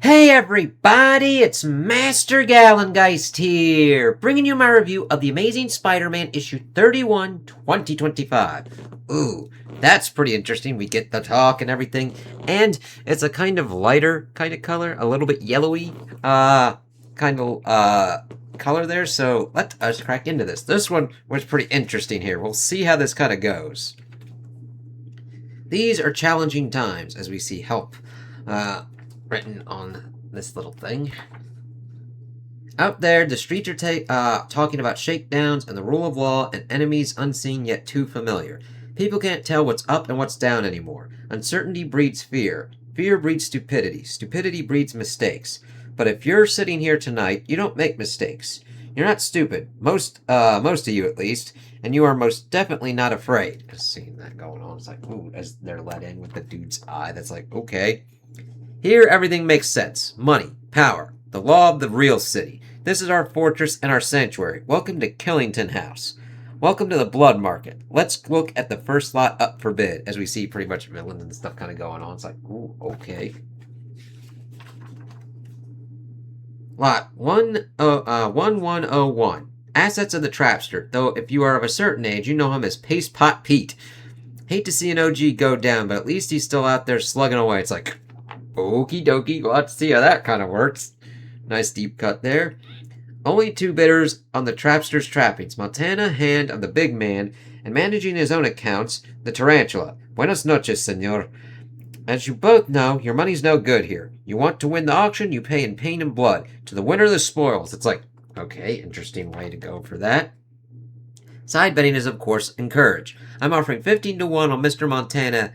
Hey everybody, it's Master Gallengeist here, bringing you my review of The Amazing Spider-Man issue 31, 2025. Ooh, that's pretty interesting. We get the talk and everything, and it's a kind of lighter kind of color, a little bit yellowy, color there, so let us crack into this. This one was pretty interesting here. We'll see how this kind of goes. These are challenging times, as we see help, written on this little thing. Out there, the streets are talking about shakedowns and the rule of law and enemies unseen yet too familiar. People can't tell what's up and what's down anymore. Uncertainty breeds fear. Fear breeds stupidity. Stupidity breeds mistakes. But if you're sitting here tonight, you don't make mistakes. You're not stupid. Most of you at least. And you are most definitely not afraid. Just seeing that going on, it's like, ooh, as they're let in with the dude's eye. That's like, okay. Here, everything makes sense. Money, power, the law of the real city. This is our fortress and our sanctuary. Welcome to Killington House. Welcome to the blood market. Let's look at the first lot up for bid, as we see pretty much villains and stuff kind of going on. It's like, ooh, okay. Lot 1101. Assets of the Trapster, though if you are of a certain age, you know him as Paste Pot Pete. Hate to see an OG go down, but at least he's still out there slugging away. It's like, okie dokie, we'll have to see how that kind of works. Nice deep cut there. Only two bidders on the Trapster's trappings. Montana, hand of the big man, and managing his own accounts, the Tarantula. Buenas noches, senor. As you both know, your money's no good here. You want to win the auction, you pay in pain and blood. To the winner, the spoils. It's like, okay, interesting way to go for that. Side betting is, of course, encouraged. I'm offering 15 to 1 on Mr. Montana.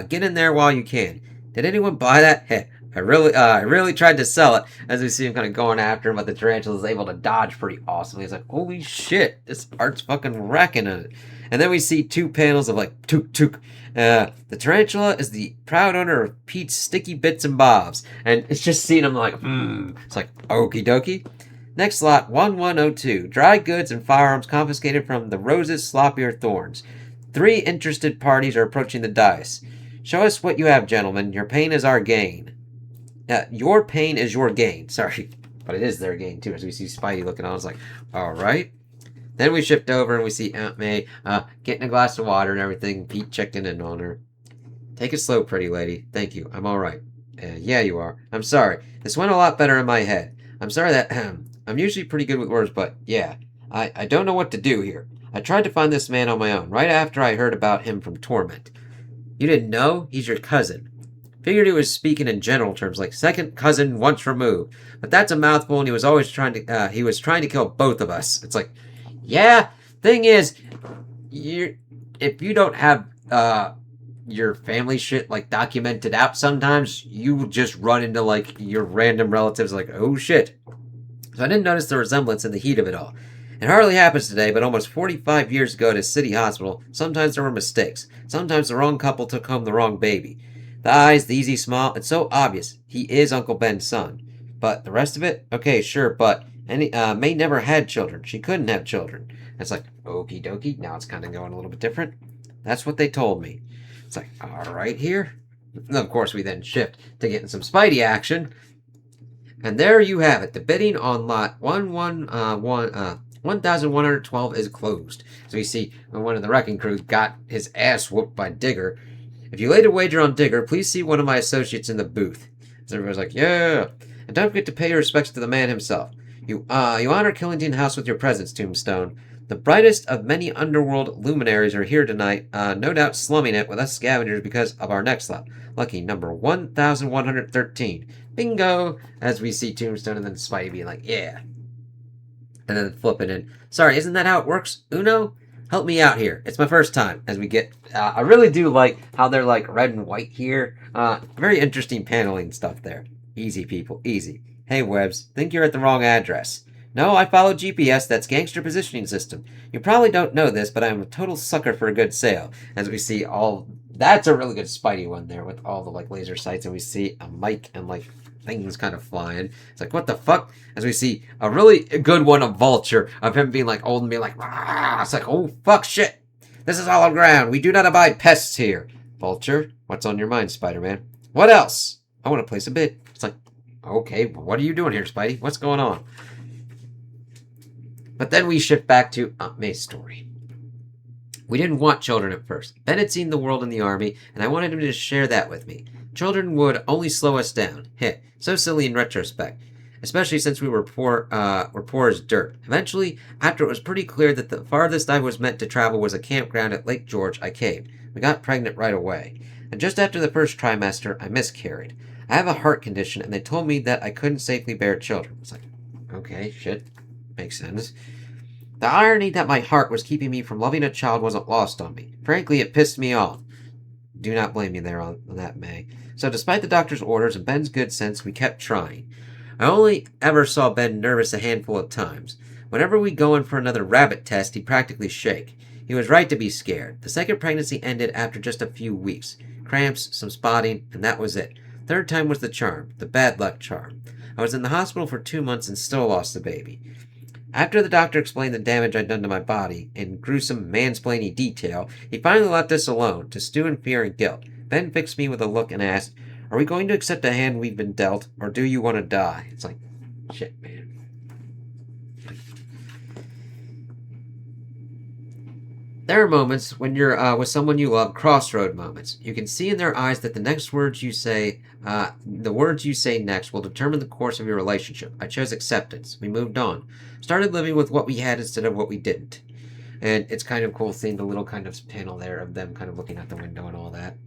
Get in there while you can. Did anyone buy that? Heh, I really tried to sell it, as we see him kind of going after him, but the tarantula is able to dodge pretty awesomely. He's like, holy shit, this art's fucking wrecking on it. And then we see two panels of like, took, took. The tarantula is the proud owner of Pete's Sticky Bits and Bobs. And it's just seeing him like, It's like, okie dokie. Next lot, 1102. Dry goods and firearms confiscated from the Rose's sloppier thorns. 3 interested parties are approaching the dice. Show us what you have, gentlemen. Your pain is our gain. Your pain is your gain. Sorry. But it is their gain, too. As we see Spidey looking on, it's like, alright. Then we shift over and we see Aunt May getting a glass of water and everything. Pete checking in on her. Take it slow, pretty lady. Thank you. I'm alright. Yeah, you are. I'm sorry. This went a lot better in my head. I'm sorry that... I'm usually pretty good with words, but yeah. I don't know what to do here. I tried to find this man on my own, right after I heard about him from Torment. You didn't know? He's your cousin. Figured he was speaking in general terms, like second cousin once removed. But that's a mouthful, and he was always trying to kill both of us. It's like, yeah, thing is, if you don't have your family shit like documented out, sometimes you just run into like your random relatives like, oh shit. So I didn't notice the resemblance in the heat of it all. It hardly happens today, but almost 45 years ago at a city hospital, sometimes there were mistakes. Sometimes the wrong couple took home the wrong baby. The eyes, the easy smile, it's so obvious. He is Uncle Ben's son. But the rest of it? Okay, sure, but May never had children. She couldn't have children. It's like, okie dokie, now it's kind of going a little bit different. That's what they told me. It's like, alright here. And of course, we then shift to getting some Spidey action. And there you have it. The bidding on lot 1112 is closed. So you see, one of the wrecking crew got his ass whooped by Digger. If you laid a wager on Digger, please see one of my associates in the booth. So everybody's like, yeah. And don't forget to pay your respects to the man himself. You honor Killington House with your presence, Tombstone. The brightest of many underworld luminaries are here tonight, no doubt slumming it with us scavengers because of our next lot. Lucky number 1113. Bingo! As we see Tombstone and then Spidey being like, yeah. And then flipping in. Sorry, isn't that how it works? Uno? Help me out here. It's my first time. As we get... I really do like how they're like red and white here. Very interesting paneling stuff there. Easy, people. Easy. Hey, Webbs. Think you're at the wrong address. No, I follow GPS. That's gangster positioning system. You probably don't know this, but I'm a total sucker for a good sale. As we see all... That's a really good Spidey one there with all the like laser sights. And we see a mic and like things kind of flying. It's like, what the fuck? As we see a really good one of Vulture, of him being like old and being like, ah! It's like, oh fuck, shit. This is hollow ground. We do not abide pests here. Vulture, what's on your mind, Spider-Man? What else? I want to place a bid. It's like, okay, what are you doing here, Spidey? What's going on? But then we shift back to Aunt May's story. We didn't want children at first. Ben had seen the world in the army, and I wanted him to share that with me. Children would only slow us down. Heh, so silly in retrospect. Especially since we were poor as dirt. Eventually, after it was pretty clear that the farthest I was meant to travel was a campground at Lake George, I caved. We got pregnant right away. And just after the first trimester, I miscarried. I have a heart condition, and they told me that I couldn't safely bear children. It's like, okay, shit, makes sense. The irony that my heart was keeping me from loving a child wasn't lost on me. Frankly, it pissed me off. Do not blame me there on that, May. So despite the doctor's orders and Ben's good sense, we kept trying. I only ever saw Ben nervous a handful of times. Whenever we'd go in for another rabbit test, he'd practically shake. He was right to be scared. The second pregnancy ended after just a few weeks. Cramps, some spotting, and that was it. Third time was the charm, the bad luck charm. I was in the hospital for 2 months and still lost the baby. After the doctor explained the damage I'd done to my body in gruesome mansplaining detail, he finally left us alone to stew in fear and guilt. Ben fixed me with a look and asked, "Are we going to accept the hand we've been dealt, or do you want to die?" It's like, shit, man. There are moments when you're with someone you love, crossroad moments. You can see in their eyes that the words you say next will determine the course of your relationship. I chose acceptance. We moved on. Started living with what we had instead of what we didn't. And it's kind of cool seeing the little kind of panel there of them kind of looking out the window and all that.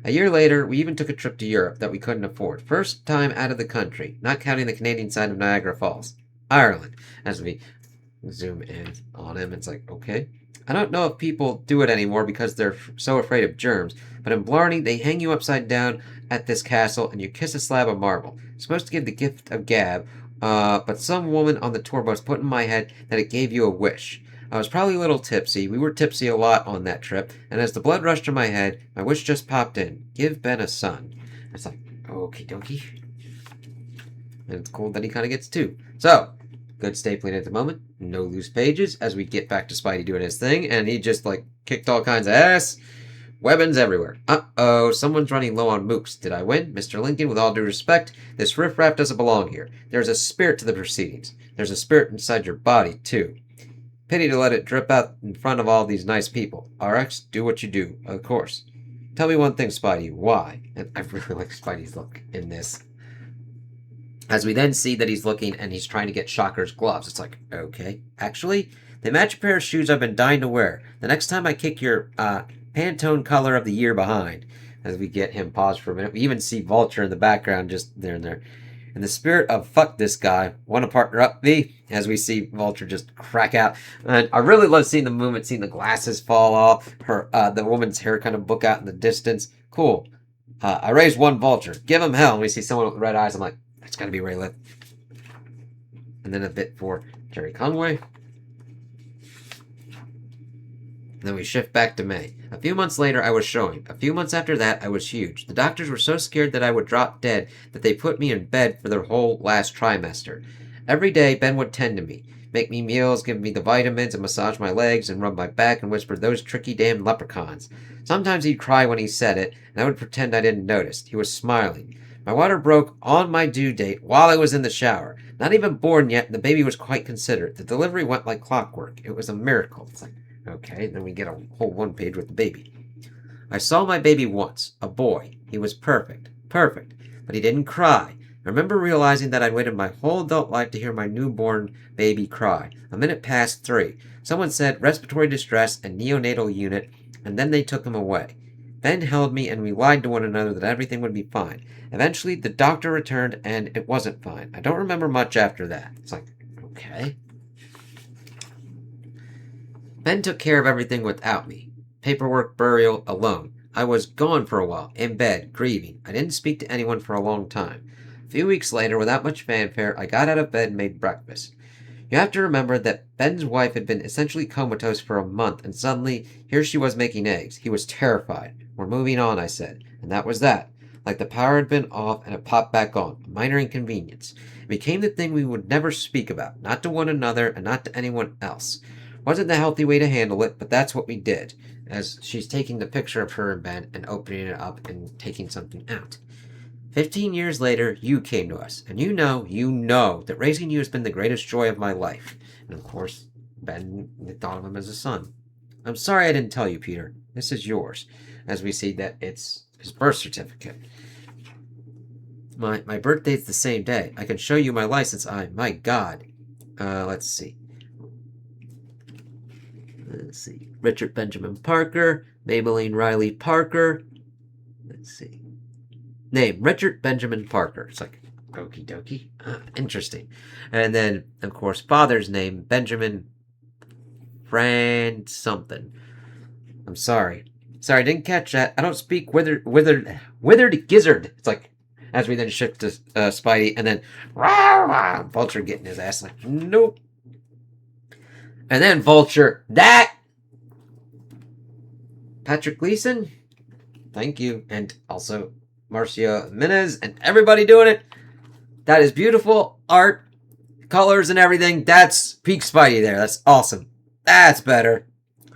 A year later, we even took a trip to Europe that we couldn't afford. First time out of the country, not counting the Canadian side of Niagara Falls. Ireland. As we zoom in on him, it's like, okay. I don't know if people do it anymore because they're so afraid of germs, but in Blarney, they hang you upside down at this castle and you kiss a slab of marble. It's supposed to give the gift of gab, but some woman on the tour bus put in my head that it gave you a wish. I was probably a little tipsy. We were tipsy a lot on that trip, and as the blood rushed to my head, my wish just popped in. Give Ben a son. It's like, okie dokie. And it's cool that he kind of gets two. So, good stapling at the moment. No loose pages as we get back to Spidey doing his thing. And he just, kicked all kinds of ass. Weapons everywhere. Uh-oh, someone's running low on mooks. Did I win? Mr. Lincoln, with all due respect, this riffraff doesn't belong here. There's a spirit to the proceedings. There's a spirit inside your body, too. Pity to let it drip out in front of all these nice people. RX, do what you do, of course. Tell me one thing, Spidey. Why? And I really like Spidey's look in this. As we then see that he's looking and he's trying to get Shocker's gloves. It's like, okay. Actually, they match a pair of shoes I've been dying to wear. The next time I kick your Pantone color of the year behind. As we get him paused for a minute. We even see Vulture in the background just there and there. In the spirit of fuck this guy, want to partner up, V? As we see Vulture just crack out. And I really love seeing the movement, seeing the glasses fall off. The woman's hair kind of book out in the distance. Cool. I raised one Vulture. Give him hell. And we see someone with red eyes. I'm like, it's got to be Rayleigh. And then a bit for Jerry Conway. Then we shift back to May. A few months later, I was showing. A few months after that, I was huge. The doctors were so scared that I would drop dead that they put me in bed for the whole last trimester. Every day, Ben would tend to me, make me meals, give me the vitamins, and massage my legs, and rub my back, and whisper, "Those tricky damn leprechauns." Sometimes he'd cry when he said it, and I would pretend I didn't notice. He was smiling. My water broke on my due date while I was in the shower. Not even born yet, and the baby was quite considerate. The delivery went like clockwork. It was a miracle. It's like, okay, then we get a whole one page with the baby. I saw my baby once, a boy. He was perfect, but he didn't cry. I remember realizing that I'd waited my whole adult life to hear my newborn baby cry. A minute past 3. Someone said respiratory distress and neonatal unit, and then they took him away. Ben held me, and we lied to one another that everything would be fine. Eventually, the doctor returned, and it wasn't fine. I don't remember much after that. It's like, okay. Ben took care of everything without me. Paperwork, burial, alone. I was gone for a while, in bed, grieving. I didn't speak to anyone for a long time. A few weeks later, without much fanfare, I got out of bed and made breakfast. You have to remember that Ben's wife had been essentially comatose for a month, and suddenly, here she was making eggs. He was terrified. "We're moving on," I said. And that was that. Like the power had been off and it popped back on. A minor inconvenience. It became the thing we would never speak about. Not to one another and not to anyone else. Wasn't the healthy way to handle it, but that's what we did. As she's taking the picture of her in bed and opening it up and taking something out. 15 years later, you came to us, and you know that raising you has been the greatest joy of my life. And of course, Ben thought of him as a son. I'm sorry I didn't tell you, Peter. This is yours. As we see that it's his birth certificate. My birthday's the same day. I can show you my license. My God. Let's see. Richard Benjamin Parker. Maybelline Riley Parker. Let's see. Name, Richard Benjamin Parker. It's like, okie dokie. Interesting. And then, of course, father's name, Benjamin Fran something. I'm sorry. Sorry, I didn't catch that. I don't speak withered gizzard. It's like, as we then shift to Spidey, and then Vulture getting his ass like, nope. And then Vulture, that Patrick Gleason, thank you, and also Marcia Minez and everybody doing it. That is beautiful art, colors and everything. That's peak Spidey there. That's awesome. That's better.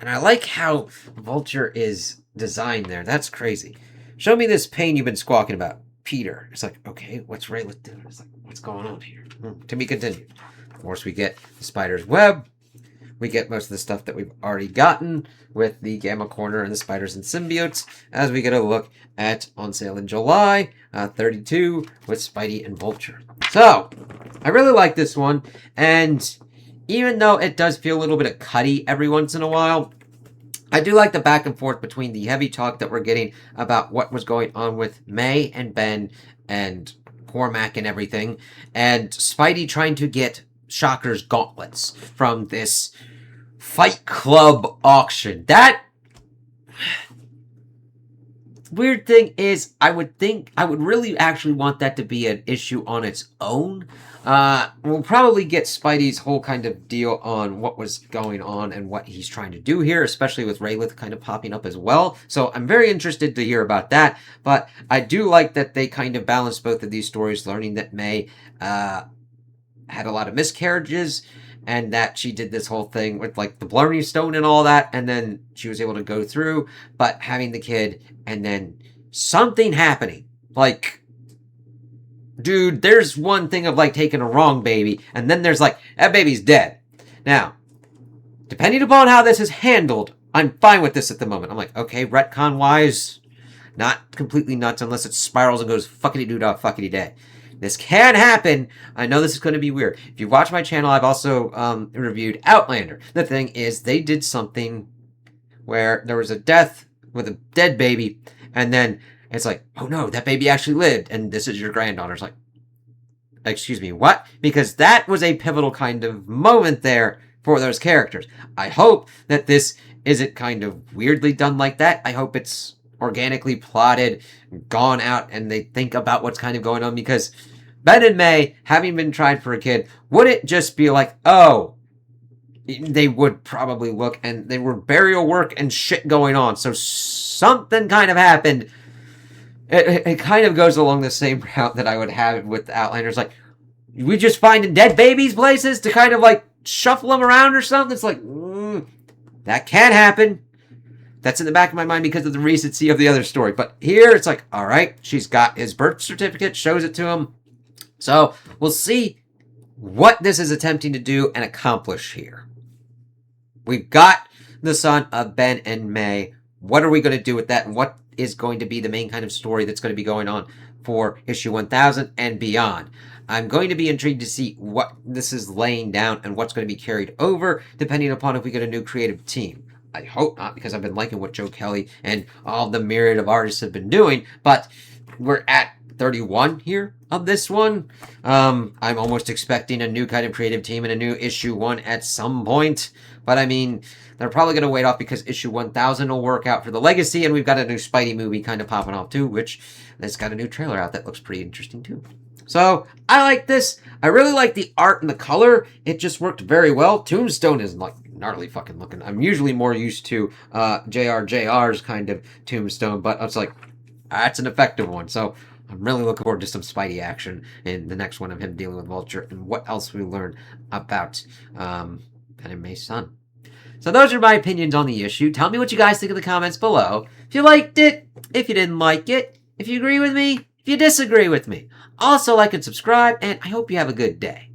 And I like how Vulture is designed there. That's crazy. Show me this pain you've been squawking about. Peter. It's like, okay, what's Rayleigh doing? It's like, what's going on here? To be continued. Of course, we get the spider's web. We get most of the stuff that we've already gotten with the Gamma Corner and the spiders and symbiotes as we get a look at On Sale in July 32 with Spidey and Vulture. So, I really like this one, and even though it does feel a little bit of cutty every once in a while, I do like the back and forth between the heavy talk that we're getting about what was going on with May and Ben and Cormac and everything, and Spidey trying to get Shocker's gauntlets from this Fight Club auction. That weird thing is, I would really actually want that to be an issue on its own. We'll probably get Spidey's whole kind of deal on what was going on and what he's trying to do here, especially with Rayleigh kind of popping up as well. So I'm very interested to hear about that. But I do like that they kind of balanced both of these stories, learning that May had a lot of miscarriages and that she did this whole thing with like the Blarney Stone and all that, and then she was able to go through, but having the kid and then something happening. Like, dude, there's one thing of like taking a wrong baby, and then there's like, that baby's dead. Now, depending upon how this is handled, I'm fine with this at the moment. I'm like, okay, retcon-wise, not completely nuts unless it spirals and goes fuckity-doo-dah, fuckity-day. This can happen. I know this is going to be weird. If you watch my channel, I've also reviewed Outlander. The thing is, they did something where there was a death with a dead baby, and then it's like, oh no, that baby actually lived, and this is your granddaughter. It's like, excuse me, what? Because that was a pivotal kind of moment there for those characters. I hope that this isn't kind of weirdly done like that. I hope it's organically plotted, gone out, and they think about what's kind of going on, because Ben and May, having been tried for a kid, wouldn't just be like, oh, they would probably look, and there were burial work and shit going on, so something kind of happened. It kind of goes along the same route that I would have with Outlanders, like, we just finding dead babies places to kind of like shuffle them around or something. It's like, that can happen. That's in the back of my mind because of the recency of the other story. But here it's like, all right, she's got his birth certificate, shows it to him. So we'll see what this is attempting to do and accomplish here. We've got the son of Ben and May. What are we going to do with that? And what is going to be the main kind of story that's going to be going on for issue 1000 and beyond? I'm going to be intrigued to see what this is laying down and what's going to be carried over, depending upon if we get a new creative team. I hope not, because I've been liking what Joe Kelly and all the myriad of artists have been doing, but we're at 31 here of this one. I'm almost expecting a new kind of creative team and a new issue 1 at some point, but I mean, they're probably going to wait off because issue 1000 will work out for the legacy, and we've got a new Spidey movie kind of popping off too, which has got a new trailer out that looks pretty interesting too. So, I like this. I really like the art and the color. It just worked very well. Tombstone is like gnarly fucking looking. I'm usually more used to JR's kind of Tombstone, but it's like, that's an effective one. So, I'm really looking forward to some Spidey action in the next one of him dealing with Vulture and what else we learn about Ben and May's son. So those are my opinions on the issue. Tell me what you guys think in the comments below. If you liked it, if you didn't like it, if you agree with me, if if you disagree with me. Also, like and subscribe, and I hope you have a good day.